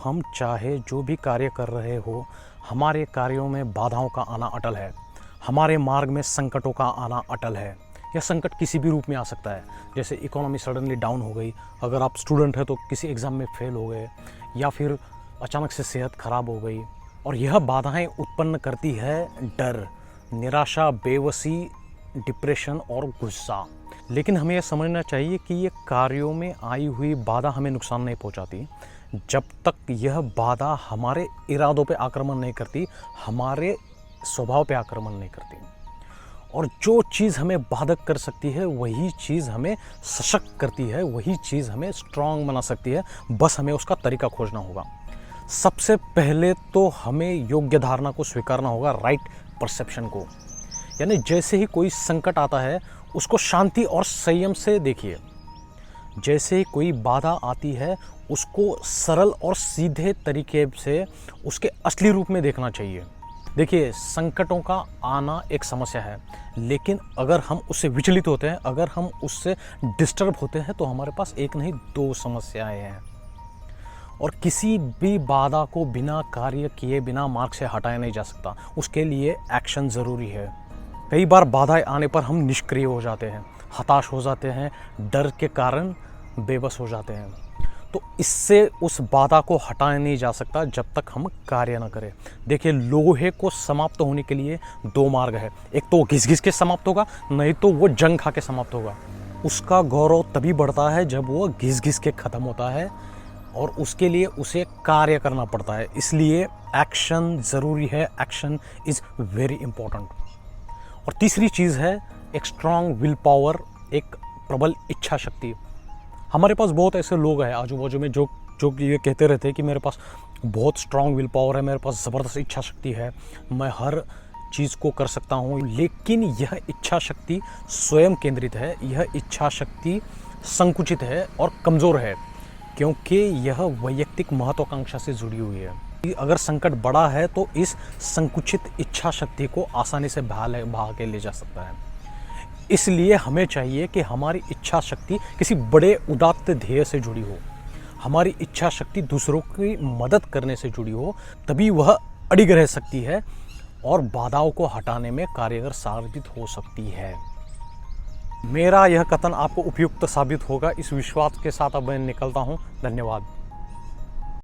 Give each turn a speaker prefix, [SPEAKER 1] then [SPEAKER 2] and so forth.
[SPEAKER 1] हम चाहे जो भी कार्य कर रहे हो, हमारे कार्यों में बाधाओं का आना अटल है। हमारे मार्ग में संकटों का आना अटल है। यह संकट किसी भी रूप में आ सकता है, जैसे इकोनॉमी सडनली डाउन हो गई, अगर आप स्टूडेंट हैं तो किसी एग्ज़ाम में फेल हो गए, या फिर अचानक से सेहत खराब हो गई। और यह बाधाएं उत्पन्न करती है डर, निराशा, बेबसी, डिप्रेशन और गुस्सा। लेकिन हमें यह समझना चाहिए कि ये कार्यों में आई हुई बाधा हमें नुकसान नहीं पहुंचाती, जब तक यह बाधा हमारे इरादों पे आक्रमण नहीं करती, हमारे स्वभाव पे आक्रमण नहीं करती। और जो चीज़ हमें बाधक कर सकती है वही चीज़ हमें सशक्त करती है, वही चीज़ हमें स्ट्रांग बना सकती है। बस हमें उसका तरीका खोजना होगा। सबसे पहले तो हमें योग्य धारणा को स्वीकारना होगा, राइट परसेप्शन को। यानी जैसे ही कोई संकट आता है उसको शांति और संयम से देखिए। जैसे ही कोई बाधा आती है उसको सरल और सीधे तरीके से उसके असली रूप में देखना चाहिए। देखिए, संकटों का आना एक समस्या है, लेकिन अगर हम उससे विचलित होते हैं, अगर हम उससे डिस्टर्ब होते हैं, तो हमारे पास एक नहीं दो समस्याएं हैं। और किसी भी बाधा को बिना कार्य किए, बिना मार्ग से हटाया नहीं जा सकता। उसके लिए एक्शन ज़रूरी है। कई बार बाधाएं आने पर हम निष्क्रिय हो जाते हैं, हताश हो जाते हैं, डर के कारण बेबस हो जाते हैं। तो इससे उस बाधा को हटाया नहीं जा सकता जब तक हम कार्य न करें। देखिए, लोहे को समाप्त होने के लिए दो मार्ग है। एक तो घिस घिस के समाप्त होगा, नहीं तो वो जंग खा के समाप्त होगा। उसका गौरव तभी बढ़ता है जब वो घिस घिस के ख़त्म होता है, और उसके लिए उसे कार्य करना पड़ता है। इसलिए एक्शन ज़रूरी है। Action is very important. और तीसरी चीज़ है एक स्ट्रॉन्ग विल पावर, एक प्रबल इच्छा शक्ति। हमारे पास बहुत ऐसे लोग हैं आजू बाजू में जो ये कहते रहते हैं कि मेरे पास बहुत स्ट्रॉन्ग विल पावर है, मेरे पास ज़बरदस्त इच्छा शक्ति है, मैं हर चीज़ को कर सकता हूँ। लेकिन यह इच्छा शक्ति स्वयं केंद्रित है, यह इच्छा शक्ति संकुचित है और कमज़ोर है, क्योंकि यह वैयक्तिक महत्वाकांक्षा से जुड़ी हुई है। अगर संकट बड़ा है तो इस संकुचित इच्छा शक्ति को आसानी से बहा के ले जा सकता है। इसलिए हमें चाहिए कि हमारी इच्छा शक्ति किसी बड़े उदात्त ध्येय से जुड़ी हो, हमारी इच्छा शक्ति दूसरों की मदद करने से जुड़ी हो, तभी वह अडिग रह सकती है और बाधाओं को हटाने में कारगर साबित हो सकती है। मेरा यह कथन आपको उपयुक्त साबित होगा, इस विश्वास के साथ अब मैं निकलता हूँ। धन्यवाद।